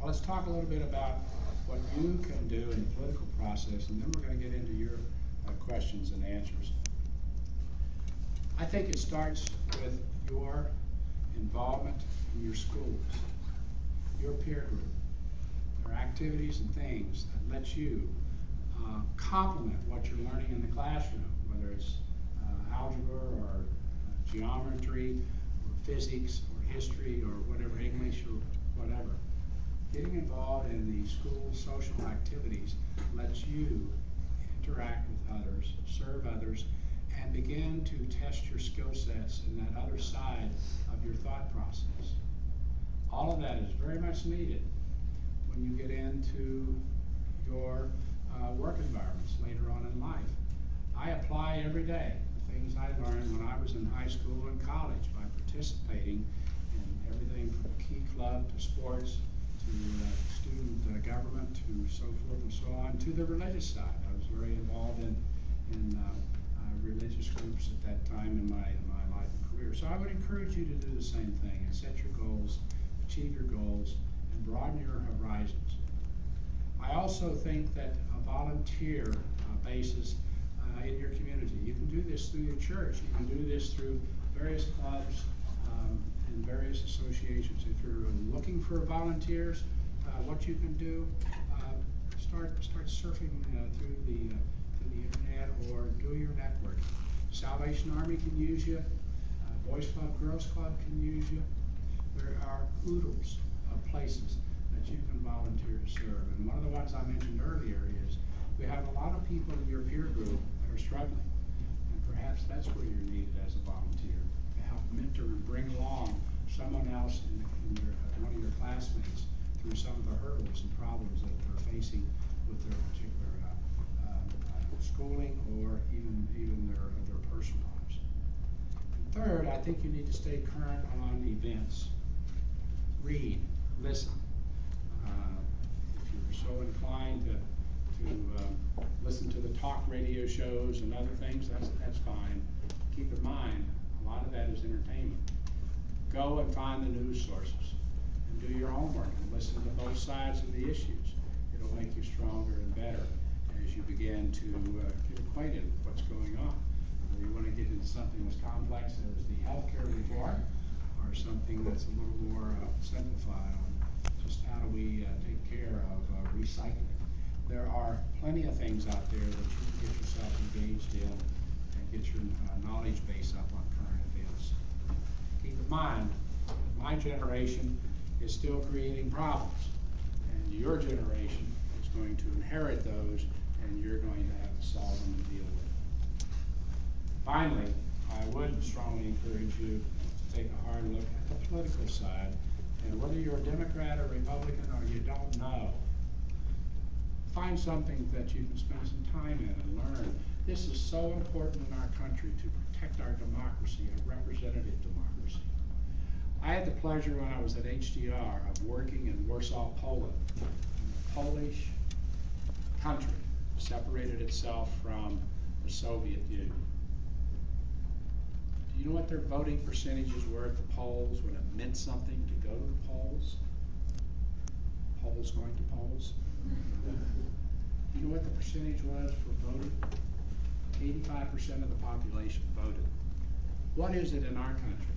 let's talk a little bit about what you can do in the political process, and then we're going to get into your questions and answers. I think it starts with your involvement in your schools, your peer group. There are activities and things that let you complement what you're learning in the classroom, whether it's algebra or geometry or physics or history or whatever, English or whatever. Getting involved in the school social activities lets you interact with others, serve others, and begin to test your skill sets in that other side of your thought process. All of that is very much needed when you get into your work environments later on in life. I apply every day the things I learned when I was in high school and college by participating in everything from key club to sports to student government to so forth and so on, to the religious side. I was very involved in religious groups at that time in my life and career. So I would encourage you to do the same thing and set your goals, achieve your goals, and broaden your horizons. I also think that a volunteer basis in your community. You can do this through your church. You can do this through various clubs and various associations. If you're looking for volunteers, what you can do, start surfing through the internet or do your networking. Salvation Army can use you. Boys Club, Girls Club can use you. There are oodles of places that you can volunteer to serve. And one of the ones I mentioned earlier is we have a lot of people in your peer group that are struggling. And perhaps that's where you're needed as a volunteer, to help mentor and bring along someone else in one of your classmates through some of the hurdles and problems that they're facing with their particular schooling or even their personal lives. And third, I think you need to stay current on events. Read, listen. If you're so inclined to listen to the talk radio shows and other things, that's fine. Keep in mind, a lot of that is entertainment. Go and find the news sources and do your homework and listen to both sides of the issues. It'll make you stronger and better as you begin to get acquainted with what's going on. Whether you want to get into something as complex as the healthcare reform or something that's a little more simplified on just how do we take care of recycling. There are plenty of things out there that you can get yourself engaged in and get your knowledge base up on current events. Keep in mind, my generation is still creating problems, and your generation is going to inherit those, and you're going to have to solve them and deal with them. Finally, I would strongly encourage you to take a hard look at the political side, and whether you're a Democrat or Republican or you don't know, find something that you can spend some time in and learn. This is so important in our country to protect our democracy, a representative democracy. I had the pleasure when I was at HDR of working in Warsaw, Poland. The Polish country separated itself from the Soviet Union. Do you know what their voting percentages were at the polls when it meant something to go to the polls? Polls going to polls? You know what the percentage was for voting? 85% of the population voted. What is it in our country?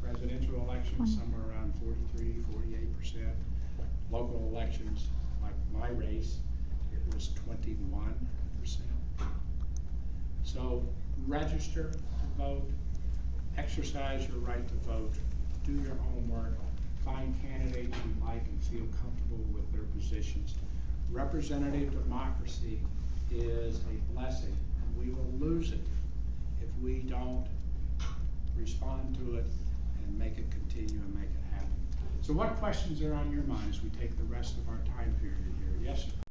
Presidential elections, somewhere around 43, 48%. Local elections, like my race, it was 21%. So register to vote, exercise your right to vote, do your homework, find candidates you like and feel comfortable with their positions. Representative democracy is a blessing, and we will lose it if we don't respond to it and make it continue and make it happen. So what questions are on your mind as we take the rest of our time period here? Yes, sir.